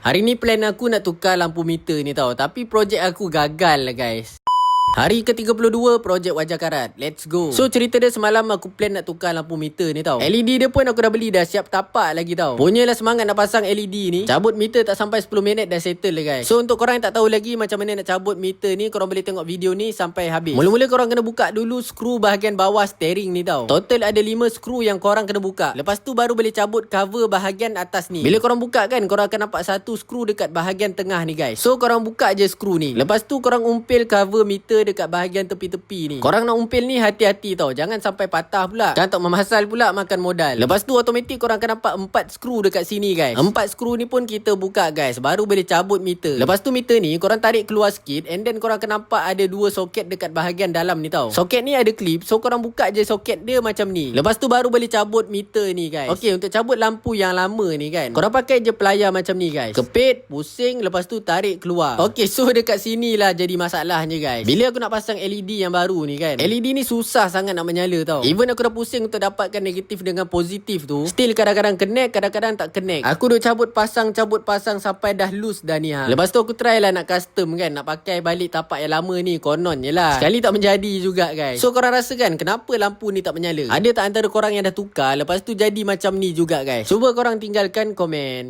Hari ni plan aku nak tukar lampu meter ni tau. Tapi projek aku gagal lah guys. Hari ke-32 projek wajah karat. Let's go. So cerita dia semalam aku plan nak tukar lampu meter ni tau. LED dia pun aku dah beli, dah siap tapak lagi tau. Punyalah semangat nak pasang LED ni. Cabut meter tak sampai 10 minit dah settle lah guys. So untuk korang yang tak tahu lagi macam mana nak cabut meter ni, korang boleh tengok video ni sampai habis. Mula-mula korang kena buka dulu skru bahagian bawah steering ni tau. Total ada 5 skru yang korang kena buka. Lepas tu baru boleh cabut cover bahagian atas ni. Bila korang buka kan, korang akan nampak satu skru dekat bahagian tengah ni guys. So korang buka je skru ni. Lepas tu korang umpil cover meter dekat bahagian tepi-tepi ni. Korang nak umpil ni hati-hati tau. Jangan sampai patah pula. Kan tak memasal pula, makan modal. Lepas tu automatik korang akan nampak 4 skru dekat sini guys. 4 skru ni pun kita buka guys. Baru boleh cabut meter. Lepas tu meter ni korang tarik keluar sikit. And then korang akan nampak ada 2 soket dekat bahagian dalam ni tau. Soket ni ada clip. So korang buka je soket dia macam ni. Lepas tu baru boleh cabut meter ni guys. Okay, untuk cabut lampu yang lama ni kan, korang pakai je pelayar macam ni guys. Kepit, pusing, lepas tu tarik keluar. Okay, so dekat sini lah jadi masalahnya guys. Bila aku nak pasang LED yang baru ni kan, LED ni susah sangat nak menyala tau. Even aku dah pusing untuk dapatkan negatif dengan positif tu, still kadang-kadang connect, kadang-kadang tak connect. Aku duk cabut pasang sampai dah loose dah ni ha. Lepas tu aku try lah nak custom kan, nak pakai balik tapak yang lama ni. Konon je lah, sekali tak menjadi juga guys. So korang rasa kan kenapa lampu ni tak menyala? Ada tak antara korang yang dah tukar lepas tu jadi macam ni juga guys? Cuba korang tinggalkan komen.